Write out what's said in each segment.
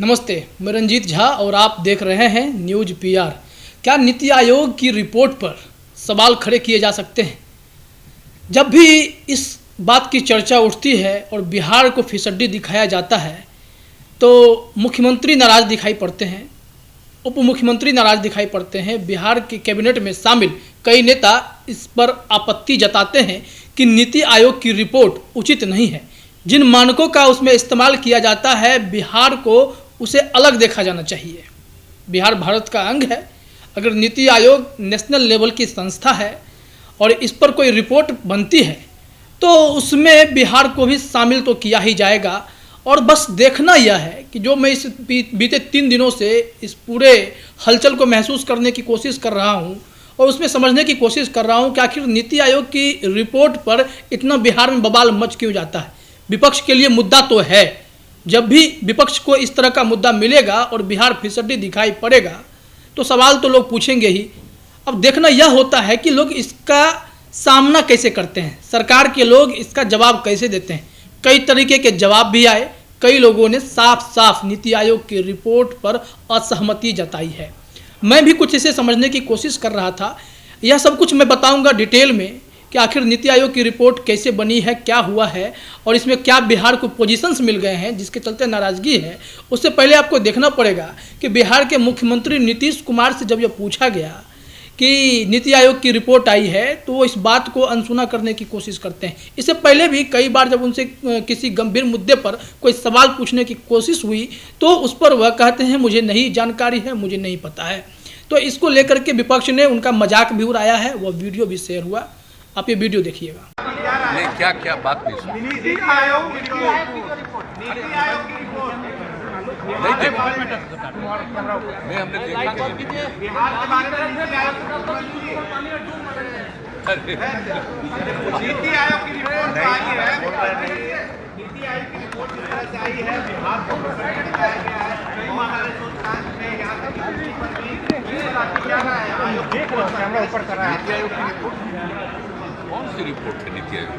नमस्ते, मैं रंजीत झा और आप देख रहे हैं न्यूज पीआर। क्या नीति आयोग की रिपोर्ट पर सवाल खड़े किए जा सकते हैं? जब भी इस बात की चर्चा उठती है और बिहार को फिसड्डी दिखाया जाता है तो मुख्यमंत्री नाराज दिखाई पड़ते हैं, उप मुख्यमंत्री नाराज दिखाई पड़ते हैं। बिहार के कैबिनेट में शामिल कई नेता इस पर आपत्ति जताते हैं कि नीति आयोग की रिपोर्ट उचित नहीं है। जिन मानकों का उसमें इस्तेमाल किया जाता है, बिहार को उसे अलग देखा जाना चाहिए। बिहार भारत का अंग है। अगर नीति आयोग नेशनल लेवल की संस्था है और इस पर कोई रिपोर्ट बनती है तो उसमें बिहार को भी शामिल तो किया ही जाएगा। और बस देखना यह है कि जो मैं इस बीते 3 दिनों से इस पूरे हलचल को महसूस करने की कोशिश कर रहा हूं और उसमें समझने की कोशिश कर रहा हूं कि आखिर नीति आयोग की रिपोर्ट पर इतना बिहार में बवाल मच क्यों जाता है। विपक्ष के लिए मुद्दा तो है, जब भी विपक्ष को इस तरह का मुद्दा मिलेगा और बिहार फिसड्डी दिखाई पड़ेगा तो सवाल तो लोग पूछेंगे ही। अब देखना यह होता है कि लोग इसका सामना कैसे करते हैं, सरकार के लोग इसका जवाब कैसे देते हैं। कई तरीके के जवाब भी आए। कई लोगों ने साफ साफ नीति आयोग की रिपोर्ट पर असहमति जताई है। मैं भी कुछ इसे समझने की कोशिश कर रहा था। यह सब कुछ मैं बताऊंगा डिटेल में कि आखिर नीति आयोग की रिपोर्ट कैसे बनी है, क्या हुआ है और इसमें क्या बिहार को पोजीशंस मिल गए हैं जिसके चलते नाराज़गी है। उससे पहले आपको देखना पड़ेगा कि बिहार के मुख्यमंत्री नीतीश कुमार से जब यह पूछा गया कि नीति आयोग की रिपोर्ट आई है तो वो इस बात को अनसुना करने की कोशिश करते हैं। इससे पहले भी कई बार जब उनसे किसी गंभीर मुद्दे पर कोई सवाल पूछने की कोशिश हुई तो उस पर वह कहते हैं मुझे नहीं जानकारी है, मुझे नहीं पता है। तो इसको लेकर के विपक्ष ने उनका मजाक भी उड़ाया है, वह वीडियो भी शेयर हुआ। आप ये वीडियो देखिएगा। नहीं, क्या बात नहीं नीति आयोग की रिपोर्ट नहीं देखा नहीं, हमने देखा बिहार के बारे में नीति आयोग की रिपोर्ट आई है। नीति आयोग की रिपोर्ट जिस तरह से आई है, बिहार को दिखाया गया है। हमारे सूचकांक में यहाँ तक क्या रहा है, आयोग कैमरा ऊपर कर रहा है। नीति आयोग की रिपोर्ट कौन सी रिपोर्ट है नीति आयोग?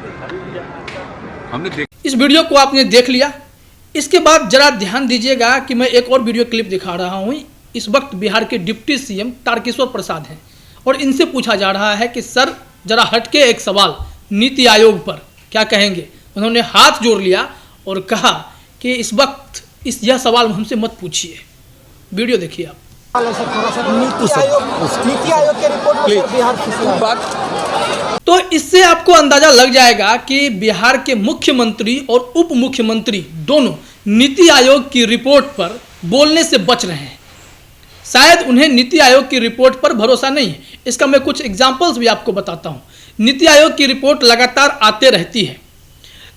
हमने देख इस वीडियो को आपने देख लिया। इसके बाद जरा ध्यान दीजिएगा कि मैं एक और वीडियो क्लिप दिखा रहा हूँ। इस वक्त बिहार के डिप्टी सीएम तारकिशोर प्रसाद हैं और इनसे पूछा जा रहा है कि सर जरा हटके एक सवाल नीति आयोग पर क्या कहेंगे। उन्होंने हाथ जोड़ लिया और कहा कि इस वक्त यह सवाल हमसे मत पूछिए। वीडियो देखिए आप। नीति आयोग के रिपोर्ट पर बिहार फिसला। तो इससे आपको अंदाजा लग जाएगा कि बिहार के मुख्यमंत्री और उप मुख्यमंत्री दोनों नीति आयोग की रिपोर्ट पर बोलने से बच रहे हैं। शायद उन्हें नीति आयोग की रिपोर्ट पर भरोसा नहीं है। इसका मैं कुछ एग्जांपल्स भी आपको बताता हूं। नीति आयोग की रिपोर्ट लगातार आते रहती है।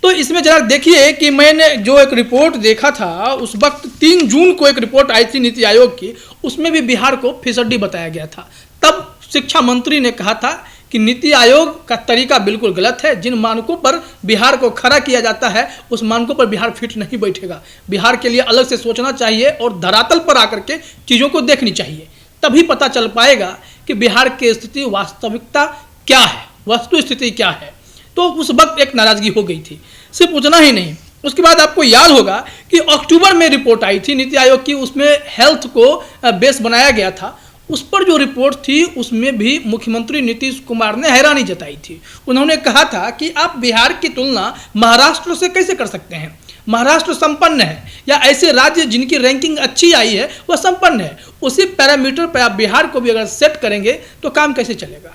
तो इसमें जरा देखिए कि मैंने जो एक रिपोर्ट देखा था, उस वक्त 3 जून को एक रिपोर्ट आई थी नीति आयोग की, उसमें भी बिहार को फिसड्डी बताया गया था। तब शिक्षा मंत्री ने कहा था कि नीति आयोग का तरीका बिल्कुल गलत है। जिन मानकों पर बिहार को खड़ा किया जाता है उस मानकों पर बिहार फिट नहीं बैठेगा। बिहार के लिए अलग से सोचना चाहिए और धरातल पर आकर के चीज़ों को देखनी चाहिए। तभी पता चल पाएगा कि बिहार की स्थिति वास्तविकता क्या है, वस्तु स्थिति क्या है। तो उस वक्त एक नाराज़गी हो गई थी। सिर्फ उतना ही नहीं, उसके बाद आपको याद होगा कि अक्टूबर में रिपोर्ट आई थी नीति आयोग की। उसमें हेल्थ को बेस बनाया गया था। उस पर जो रिपोर्ट थी उसमें भी मुख्यमंत्री नीतीश कुमार ने हैरानी जताई थी। उन्होंने कहा था कि आप बिहार की तुलना महाराष्ट्र से कैसे कर सकते हैं। महाराष्ट्र संपन्न है, या ऐसे राज्य जिनकी रैंकिंग अच्छी आई है वह संपन्न है। उसी पैरामीटर पर आप बिहार को भी अगर सेट करेंगे तो काम कैसे चलेगा।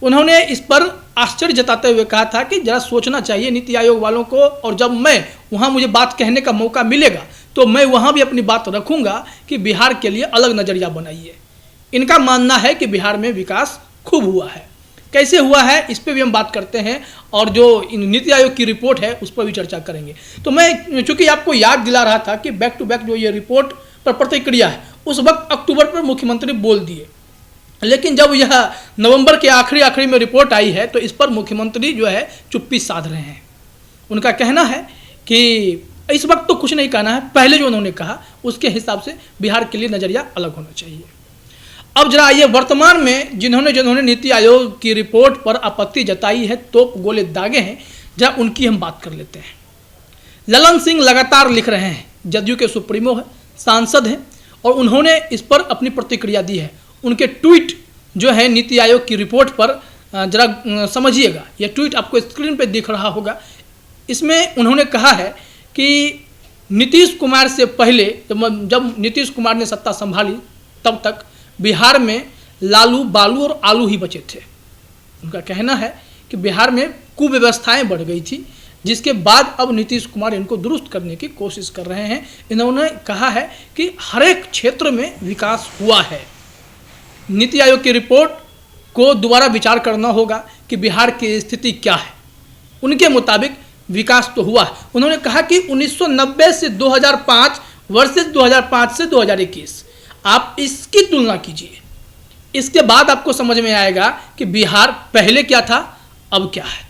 उन्होंने इस पर आश्चर्य जताते हुए कहा था कि जरा सोचना चाहिए नीति आयोग वालों को, और जब मैं वहाँ मुझे बात कहने का मौका मिलेगा तो मैं वहाँ भी अपनी बात रखूँगा कि बिहार के लिए अलग नज़रिया बनाइए। इनका मानना है कि बिहार में विकास खूब हुआ है। कैसे हुआ है इस पर भी हम बात करते हैं और जो नीति आयोग की रिपोर्ट है उस पर भी चर्चा करेंगे। तो मैं चूँकि आपको याद दिला रहा था कि बैक टू बैक जो ये रिपोर्ट पर प्रतिक्रिया है, उस वक्त अक्टूबर पर मुख्यमंत्री बोल दिए, लेकिन जब यह नवंबर के आखिरी में रिपोर्ट आई है तो इस पर मुख्यमंत्री जो है चुप्पी साध रहे हैं। उनका कहना है कि इस वक्त तो कुछ नहीं कहना है, पहले जो उन्होंने कहा उसके हिसाब से बिहार के लिए नज़रिया अलग होना चाहिए। अब जरा आइए वर्तमान में जिन्होंने नीति आयोग की रिपोर्ट पर आपत्ति जताई है, तोप गोले दागे हैं, जरा उनकी हम बात कर लेते हैं। ललन सिंह लगातार लिख रहे हैं जदयू के सुप्रीमो है, सांसद हैं, और उन्होंने इस पर अपनी प्रतिक्रिया दी है। उनके ट्वीट जो है नीति आयोग की रिपोर्ट पर जरा समझिएगा। यह ट्वीट आपको स्क्रीन पे दिख रहा होगा। इसमें उन्होंने कहा है कि नीतीश कुमार से पहले जब नीतीश कुमार ने सत्ता संभाली तब तक बिहार में लालू, बालू और आलू ही बचे थे। उनका कहना है कि बिहार में कुव्यवस्थाएं बढ़ गई थी, जिसके बाद अब नीतीश कुमार इनको दुरुस्त करने की कोशिश कर रहे हैं। इन्होंने कहा है कि हर एक क्षेत्र में विकास हुआ है। नीति आयोग की रिपोर्ट को दोबारा विचार करना होगा कि बिहार की स्थिति क्या है। उनके मुताबिक विकास तो हुआ है। उन्होंने कहा कि 1990 से 2005 वर्सेस 2005 से 2021 आप इसकी तुलना कीजिए, इसके बाद आपको समझ में आएगा कि बिहार पहले क्या था, अब क्या है।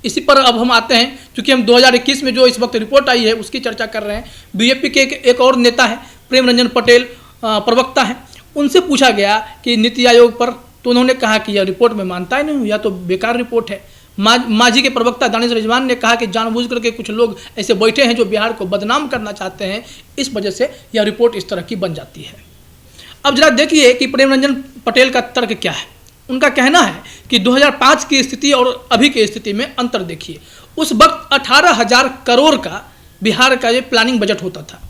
इसी पर अब हम आते हैं, क्योंकि हम 2021 में जो इस वक्त रिपोर्ट आई है उसकी चर्चा कर रहे हैं। बीजेपी के एक और नेता है, प्रेम रंजन पटेल, प्रवक्ता हैं, उनसे पूछा गया कि नीति आयोग पर, तो उन्होंने कहा कि यह रिपोर्ट मैं मानता ही नहीं हूँ, या तो बेकार रिपोर्ट है। मांझी के प्रवक्ता दानिश रिजवान ने कहा कि जानबूझ करके कुछ लोग ऐसे बैठे हैं जो बिहार को बदनाम करना चाहते हैं, इस वजह से यह रिपोर्ट इस तरह की बन जाती है। अब जरा देखिए कि प्रेम रंजन पटेल का तर्क क्या है। उनका कहना है कि 2005 की स्थिति और अभी की स्थिति में अंतर देखिए। उस वक्त 18,000 करोड़ का बिहार का ये प्लानिंग बजट होता था,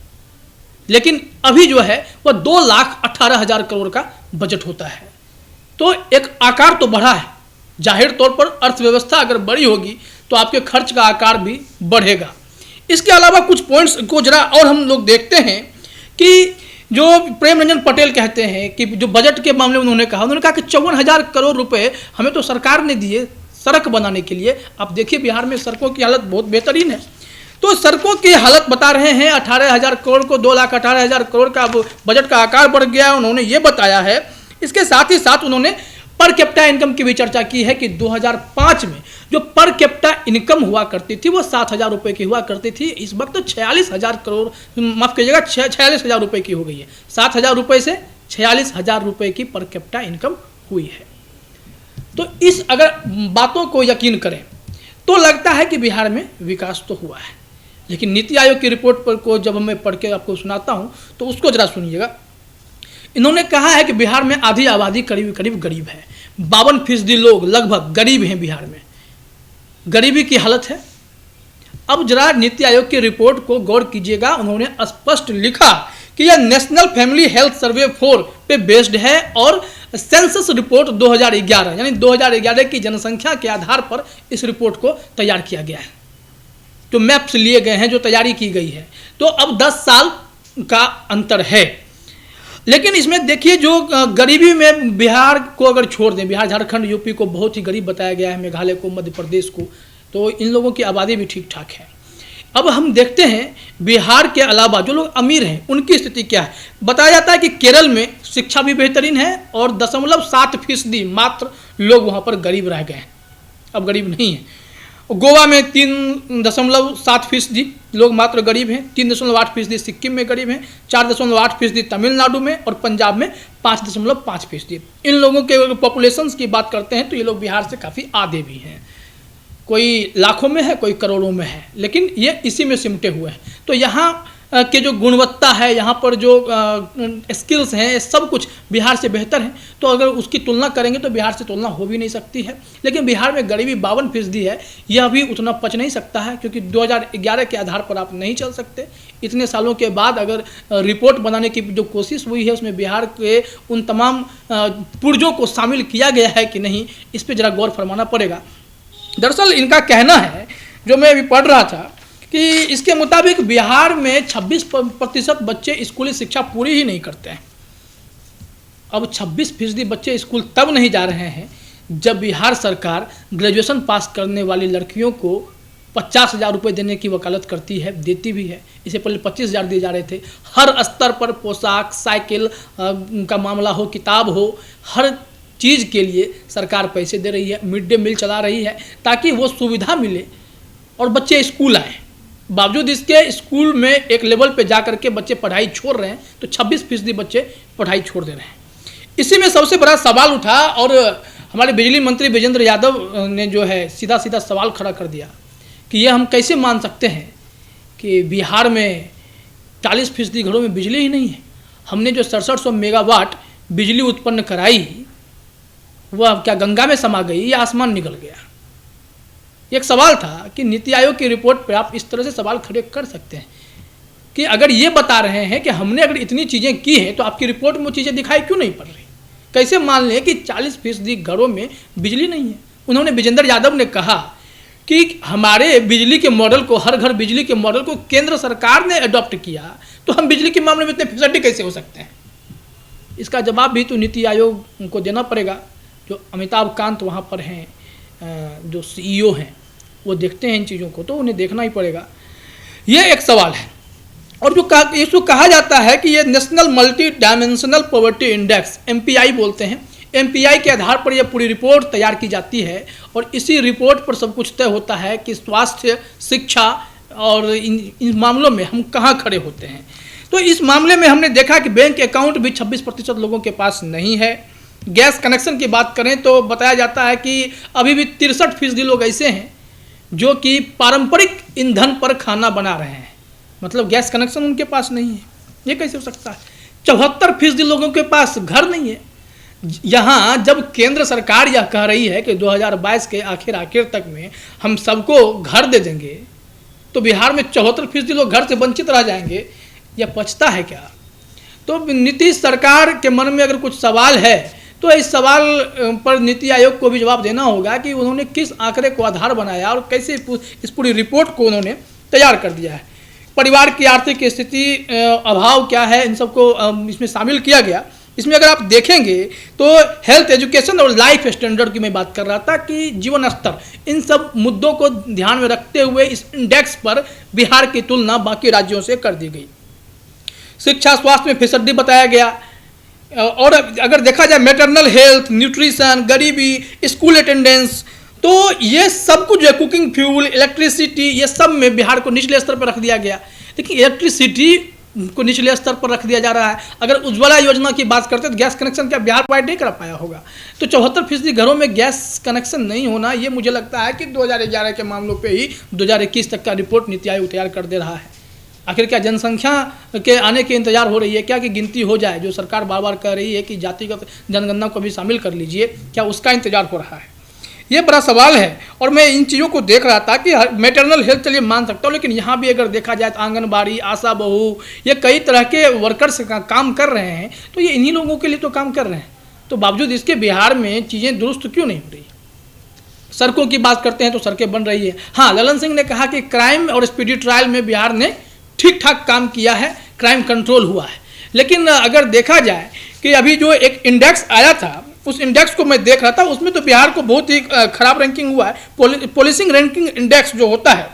लेकिन अभी जो है वह 2,18,000 करोड़ का बजट होता है। तो एक आकार तो बढ़ा है। जाहिर तौर पर अर्थव्यवस्था अगर बड़ी होगी तो आपके खर्च का आकार भी बढ़ेगा। इसके अलावा कुछ पॉइंट्स को जरा और हम लोग देखते हैं कि जो प्रेम रंजन पटेल कहते हैं कि जो बजट के मामले में उन्होंने कहा कि 54,000 करोड़ रुपए हमें तो सरकार ने दिए सड़क बनाने के लिए। आप देखिए बिहार में सड़कों की हालत बहुत बेहतरीन है। तो सड़कों की हालत बता रहे हैं 18,000 करोड़ को 2,18,000 करोड़ का बजट का आकार बढ़ गया, उन्होंने ये बताया है। इसके साथ ही साथ उन्होंने पर कैपिटा इनकम की भी चर्चा की है कि 2005 में जो पर कैपिटा इनकम हुआ करती थी वो 7,000 रुपये की हुआ करती थी। इस वक्त तो 46,000 करोड़, माफ़ कीजिएगा, 46,000 रुपये की हो गई है। 7,000 रुपये से 46,000 रुपये की पर कैपिटा इनकम हुई है। तो इस अगर बातों को यकीन करें तो लगता है कि बिहार में विकास तो हुआ है। लेकिन नीति आयोग की रिपोर्ट पर को जब मैं पढ़ के आपको सुनाता हूँ तो उसको जरा सुनिएगा। इन्होंने कहा है कि बिहार में आधी आबादी करीब करीब गरीब है। 52% लोग लगभग गरीब हैं बिहार में। गरीबी की हालत है। अब जरा नीति आयोग की रिपोर्ट को गौर कीजिएगा। उन्होंने स्पष्ट लिखा कि यह नेशनल फैमिली हेल्थ सर्वे 4 पे बेस्ड है और सेंसस रिपोर्ट 2011 यानी 2011 की जनसंख्या के आधार पर इस रिपोर्ट को तैयार किया गया है। जो मैप्स लिए गए हैं, जो तैयारी की गई है, तो अब 10 साल का अंतर है। लेकिन इसमें देखिए जो गरीबी में बिहार को अगर छोड़ दें, बिहार, झारखंड, यूपी को बहुत ही गरीब बताया गया है, मेघालय को, मध्य प्रदेश को, तो इन लोगों की आबादी भी ठीक ठाक है। अब हम देखते हैं बिहार के अलावा जो लोग अमीर हैं उनकी स्थिति क्या है। बताया जाता है कि केरल में शिक्षा भी बेहतरीन है और 0.7% मात्र लोग वहाँ पर गरीब रह गए हैं, अब गरीब नहीं है। गोवा में 3.7% लोग मात्र गरीब हैं, 3.8% सिक्किम में गरीब हैं, 4.8% तमिलनाडु में और पंजाब में 5.5%। इन लोगों के पॉपुलेशंस की बात करते हैं तो ये लोग बिहार से काफ़ी आधे भी हैं। कोई लाखों में है, कोई करोड़ों में है, लेकिन ये इसी में सिमटे हुए हैं। तो यहाँ के जो गुणवत्ता है, यहाँ पर जो स्किल्स हैं, सब कुछ बिहार से बेहतर है। तो अगर उसकी तुलना करेंगे तो बिहार से तुलना हो भी नहीं सकती है। लेकिन बिहार में गरीबी 52% है, यह भी उतना पच नहीं सकता है, क्योंकि 2011 के आधार पर आप नहीं चल सकते। इतने सालों के बाद अगर रिपोर्ट बनाने की जो कोशिश हुई है उसमें बिहार के उन तमाम पुर्जों को शामिल किया गया है कि नहीं, इस पर ज़रा गौर फरमाना पड़ेगा। दरअसल इनका कहना है, जो मैं अभी पढ़ रहा था, कि इसके मुताबिक बिहार में 26% बच्चे स्कूली शिक्षा पूरी ही नहीं करते हैं। अब 26% बच्चे स्कूल तब नहीं जा रहे हैं जब बिहार सरकार ग्रेजुएशन पास करने वाली लड़कियों को 50,000 रुपये देने की वकालत करती है, देती भी है। इससे पहले 25,000 दिए जा रहे थे। हर स्तर पर पोशाक, साइकिल का मामला हो, किताब हो, हर चीज़ के लिए सरकार पैसे दे रही है। मिड डे मील चला रही है ताकि वो सुविधा मिले और बच्चे स्कूल आएँ। बावजूद इसके स्कूल में एक लेवल पे जा करके बच्चे पढ़ाई छोड़ रहे हैं, तो 26% बच्चे पढ़ाई छोड़ दे रहे हैं। इसी में सबसे बड़ा सवाल उठा और हमारे बिजली मंत्री विजेंद्र यादव ने जो है सीधा सीधा सवाल खड़ा कर दिया कि ये हम कैसे मान सकते हैं कि बिहार में 40% घरों में बिजली ही नहीं है। हमने जो 6700 मेगावाट बिजली उत्पन्न कराई वह क्या गंगा में समा गई या आसमान निकल गया? एक सवाल था कि नीति आयोग की रिपोर्ट पर आप इस तरह से सवाल खड़े कर सकते हैं कि अगर ये बता रहे हैं कि हमने अगर इतनी चीज़ें की हैं तो आपकी रिपोर्ट में वो चीज़ें दिखाई क्यों नहीं पड़ रही? कैसे मान लें कि 40% घरों में बिजली नहीं है? उन्होंने विजेंद्र यादव ने कहा कि हमारे बिजली के मॉडल को, हर घर बिजली के मॉडल को केंद्र सरकार ने अडॉप्ट किया, तो हम बिजली के मामले में इतने फैसिलिटी कैसे हो सकते हैं? इसका जवाब भी तो नीति आयोग को देना पड़ेगा। जो अमिताभ कांत वहाँ पर हैं, जो CEO हैं, वो देखते हैं इन चीज़ों को, तो उन्हें देखना ही पड़ेगा। ये एक सवाल है। और जो इसको कहा जाता है कि ये national multi dimensional poverty index, MPI बोलते हैं, MPI के आधार पर यह पूरी रिपोर्ट तैयार की जाती है और इसी रिपोर्ट पर सब कुछ तय होता है कि स्वास्थ्य, शिक्षा और इन मामलों में हम कहाँ खड़े होते हैं। तो इस मामले में हमने देखा कि बैंक अकाउंट भी 26% लोगों के पास नहीं है। गैस कनेक्शन की बात करें तो बताया जाता है कि अभी भी 63% लोग ऐसे हैं जो कि पारंपरिक ईंधन पर खाना बना रहे हैं, मतलब गैस कनेक्शन उनके पास नहीं है। ये कैसे हो सकता है? 74% लोगों के पास घर नहीं है। यहाँ जब केंद्र सरकार यह कह रही है कि 2022 के आखिर तक में हम सबको घर दे देंगे, तो बिहार में 74% लोग घर से वंचित रह जाएंगे। यह पचता है क्या? तो नीतीश सरकार के मन में अगर कुछ सवाल है तो इस सवाल पर नीति आयोग को भी जवाब देना होगा कि उन्होंने किस आंकड़े को आधार बनाया और कैसे इस पूरी रिपोर्ट को उन्होंने तैयार कर दिया है। परिवार की आर्थिक स्थिति, अभाव क्या है, इन सबको इसमें शामिल किया गया। इसमें अगर आप देखेंगे तो हेल्थ, एजुकेशन और लाइफ स्टैंडर्ड की मैं बात कर रहा था कि जीवन स्तर, इन सब मुद्दों को ध्यान में रखते हुए इस इंडेक्स पर बिहार की तुलना बाकी राज्यों से कर दी गई। शिक्षा, स्वास्थ्य में फीसदी बताया गया। और अगर देखा जाए मैटरनल हेल्थ, न्यूट्रिशन, गरीबी, स्कूल अटेंडेंस, तो ये सब कुछ जो है, कुकिंग फ्यूल, इलेक्ट्रिसिटी, ये सब में बिहार को निचले स्तर पर रख दिया गया। देखिए इलेक्ट्रिसिटी को निचले स्तर पर रख दिया जा रहा है। अगर उज्ज्वला योजना की बात करते हैं तो गैस कनेक्शन क्या बिहार प्रोवाइड नहीं कर पाया होगा? तो 74% घरों में गैस कनेक्शन नहीं होना, ये मुझे लगता है कि 2011 के मामलों पे ही 2021 तक का रिपोर्ट नीति आयोग तैयार कर दे रहा है। आखिर क्या जनसंख्या के आने के इंतजार हो रही है क्या कि गिनती हो जाए? जो सरकार बार बार कह रही है कि जातिगत जनगणना को भी शामिल कर लीजिए, क्या उसका इंतजार हो रहा है? ये बड़ा सवाल है। और मैं इन चीज़ों को देख रहा था कि मैटरनल हेल्थ चलिए मान सकता हूँ, लेकिन यहाँ भी अगर देखा जाए तो आंगनबाड़ी, आशा बहू, ये कई तरह के वर्कर्स का काम कर रहे हैं, तो ये इन्हीं लोगों के लिए तो काम कर रहे हैं। तो बावजूद इसके बिहार में चीज़ें दुरुस्त क्यों नहीं हो रही? सड़कों की बात करते हैं तो सड़कें बन रही है। हाँ, ललन सिंह ने कहा कि क्राइम और स्पीडी ट्रायल में बिहार ने ठीक ठाक काम किया है, क्राइम कंट्रोल हुआ है। लेकिन अगर देखा जाए कि अभी जो एक इंडेक्स आया था, उस इंडेक्स को मैं देख रहा था, उसमें तो बिहार को बहुत ही खराब रैंकिंग हुआ है। पुलिसिंग रैंकिंग इंडेक्स जो होता है,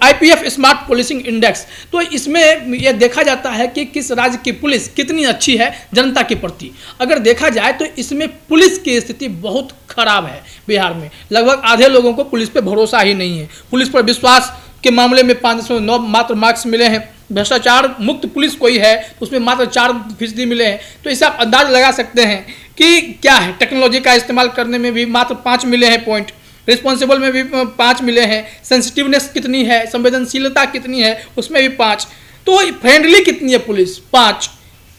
IPF स्मार्ट पुलिसिंग इंडेक्स, तो इसमें यह देखा जाता है कि किस राज्य की पुलिस कितनी अच्छी है जनता के प्रति। अगर देखा जाए तो इसमें पुलिस की स्थिति बहुत खराब है बिहार में। लगभग आधे लोगों को पुलिस पे भरोसा ही नहीं है। पुलिस पर विश्वास के मामले में 509 मात्र मार्क्स मिले हैं। भ्रष्टाचार मुक्त पुलिस कोई है उसमें मात्र 4% मिले हैं। तो इससे आप अंदाज लगा सकते हैं कि क्या है। टेक्नोलॉजी का इस्तेमाल करने में भी मात्र 5 मिले हैं पॉइंट, रिस्पॉन्सिबल में भी 5 मिले हैं, सेंसिटिवनेस कितनी है, संवेदनशीलता कितनी है उसमें भी 5, तो फ्रेंडली कितनी है पुलिस 5,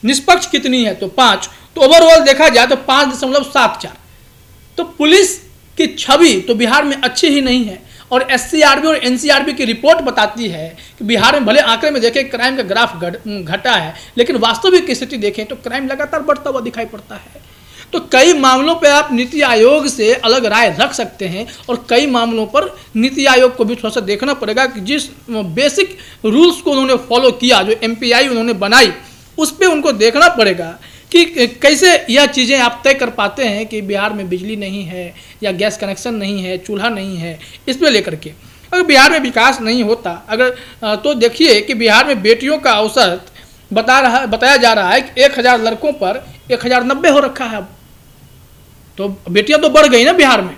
निष्पक्ष कितनी है तो 5, तो ओवरऑल देखा जाए तो 5.74। तो पुलिस की छवि तो बिहार में अच्छी ही नहीं है। और SCRB और NCRB की रिपोर्ट बताती है कि बिहार में भले आंकड़े में देखें क्राइम का ग्राफ घटा है, लेकिन वास्तविक स्थिति देखें तो क्राइम लगातार बढ़ता हुआ दिखाई पड़ता है। तो कई मामलों पे आप नीति आयोग से अलग राय रख सकते हैं और कई मामलों पर नीति आयोग को भी थोड़ा सा देखना पड़ेगा कि जिस बेसिक रूल्स को उन्होंने फॉलो किया, जो MPI उन्होंने बनाई, उस पर उनको देखना पड़ेगा कि कैसे यह चीज़ें आप तय कर पाते हैं कि बिहार में बिजली नहीं है या गैस कनेक्शन नहीं है, चूल्हा नहीं है। इस पर लेकर के अगर बिहार में विकास नहीं होता अगर तो देखिए कि बिहार में बेटियों का औसत बताया जा रहा है कि 1000 लड़कों पर 1090 हो रखा है। अब तो बेटियां तो बढ़ गई ना बिहार में,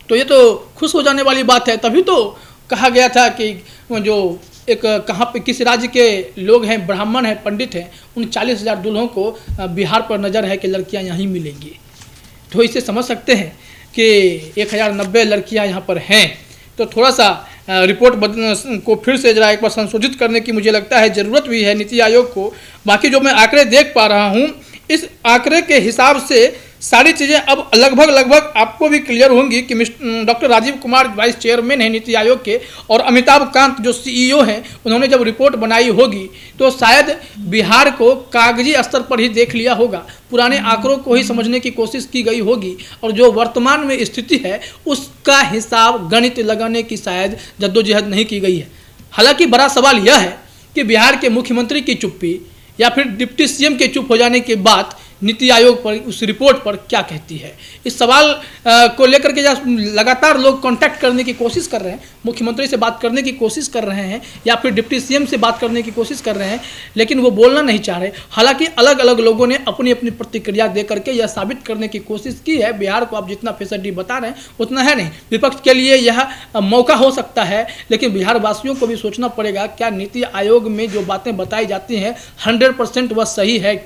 तो ये तो खुश हो जाने वाली बात है। तभी तो कहा गया था कि जो एक कहाँ पे किस राज्य के लोग हैं, ब्राह्मण हैं, पंडित हैं, उन 40,000 दूल्हों को बिहार पर नज़र है कि लड़कियां यहीं मिलेंगी। तो इसे समझ सकते हैं कि 1090 लड़कियां यहाँ पर हैं। तो थोड़ा सा रिपोर्ट को फिर से जरा एक बार संशोधित करने की मुझे लगता है ज़रूरत भी है नीति आयोग को। बाकी जो मैं आंकड़े देख पा रहा हूँ, इस आंकड़े के हिसाब से सारी चीज़ें अब लगभग आपको भी क्लियर होंगी कि doctor Rajiv Kumar vice chairman हैं नीति आयोग के, और अमिताभ कांत जो सीईओ हैं, उन्होंने जब रिपोर्ट बनाई होगी तो शायद बिहार को कागजी स्तर पर ही देख लिया होगा, पुराने आंकड़ों को ही समझने की कोशिश की गई होगी, और जो वर्तमान में स्थिति है उसका हिसाब गणित लगाने की शायद जद्दोजहद नहीं की गई है। हालांकि बड़ा सवाल यह है कि बिहार के मुख्यमंत्री की चुप्पी या फिर डिप्टी सीएम के चुप हो जाने के बाद नीति आयोग पर उस रिपोर्ट पर क्या कहती है, इस सवाल को लेकर के लगातार लोग कांटेक्ट करने की कोशिश कर रहे हैं, मुख्यमंत्री से बात करने की कोशिश कर रहे हैं या फिर डिप्टी सीएम से बात करने की कोशिश कर रहे हैं, लेकिन वो बोलना नहीं चाह रहे। हालांकि अलग अलग लोगों ने अपनी अपनी प्रतिक्रिया दे करके यह साबित करने की कोशिश की है बिहार को आप जितना फैसिलिटी बता रहे हैं उतना है नहीं। विपक्ष के लिए यह मौका हो सकता है, लेकिन बिहार वासियों को भी सोचना पड़ेगा, क्या नीति आयोग में जो बातें बताई जाती हैं 100% वह सही है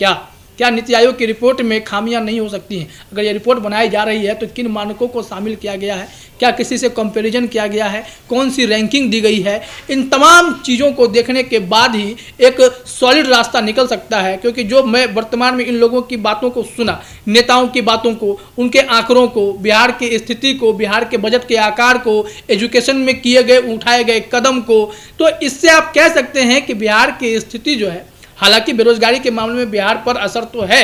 क्या नीति आयोग की रिपोर्ट में खामियां नहीं हो सकती हैं? अगर ये रिपोर्ट बनाई जा रही है तो किन मानकों को शामिल किया गया है, क्या किसी से कंपैरिजन किया गया है, कौन सी रैंकिंग दी गई है, इन तमाम चीज़ों को देखने के बाद ही एक सॉलिड रास्ता निकल सकता है। क्योंकि जो मैं वर्तमान में इन लोगों की बातों को सुना, नेताओं की बातों को, उनके आंकड़ों को, बिहार की स्थिति को, बिहार के बजट के आकार को, एजुकेशन में किए गए उठाए गए कदम को, तो इससे आप कह सकते हैं कि बिहार की स्थिति जो है, हालांकि बेरोजगारी के मामले में बिहार पर असर तो है,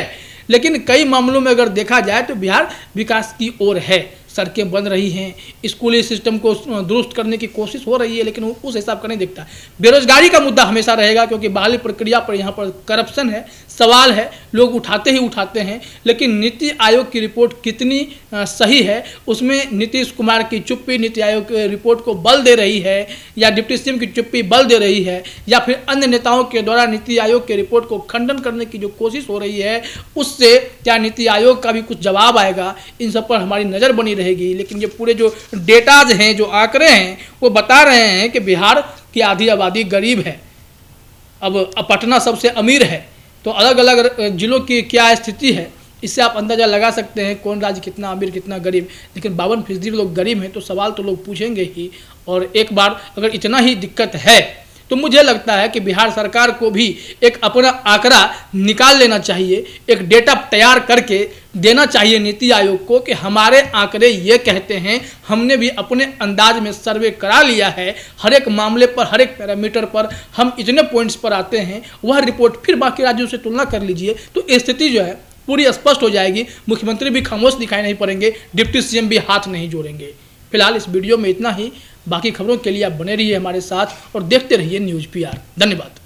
लेकिन कई मामलों में अगर देखा जाए तो बिहार विकास की ओर है। सड़कें बन रही हैं, स्कूली सिस्टम को दुरुस्त करने की कोशिश हो रही है, लेकिन वो उस हिसाब का नहीं दिखता। बेरोजगारी का मुद्दा हमेशा रहेगा, क्योंकि बहाली प्रक्रिया पर यहाँ पर करप्शन है, सवाल है, लोग उठाते ही उठाते हैं। लेकिन नीति आयोग की रिपोर्ट कितनी सही है, उसमें नीतीश कुमार की चुप्पी नीति आयोग की रिपोर्ट को बल दे रही है, या डिप्टी सीएम की चुप्पी बल दे रही है, या फिर अन्य नेताओं के द्वारा नीति आयोग की रिपोर्ट को खंडन करने की जो कोशिश हो रही है, उससे क्या नीति आयोग का भी कुछ जवाब आएगा, इन सब पर हमारी नज़र बनी रहेगी। लेकिन ये पूरे जो डेटाज हैं, जो आंकड़े हैं, वो बता रहे हैं कि बिहार की आधी आबादी गरीब है। अब पटना सबसे अमीर है, तो अलग अलग जिलों की क्या स्थिति है, इससे आप अंदाज़ा लगा सकते हैं कौन राज्य कितना अमीर कितना गरीब। लेकिन 52% लोग गरीब हैं, तो सवाल तो लोग पूछेंगे ही। और एक बार अगर इतना ही दिक्कत है तो मुझे लगता है कि बिहार सरकार को भी एक अपना आंकड़ा निकाल लेना चाहिए, एक डेटा तैयार करके देना चाहिए नीति आयोग को कि हमारे आंकड़े ये कहते हैं, हमने भी अपने अंदाज में सर्वे करा लिया है, हर एक मामले पर, हर एक पैरामीटर पर हम इतने पॉइंट्स पर आते हैं, वह रिपोर्ट फिर बाकी राज्यों से तुलना कर लीजिए, तो स्थिति जो है पूरी स्पष्ट हो जाएगी। मुख्यमंत्री भी खामोश दिखाई नहीं पड़ेंगे, डिप्टी सीएम भी हाथ नहीं जोड़ेंगे। फिलहाल इस वीडियो में इतना ही। बाकी खबरों के लिए आप बने रहिए हमारे साथ और देखते रहिए न्यूज़ PR। धन्यवाद।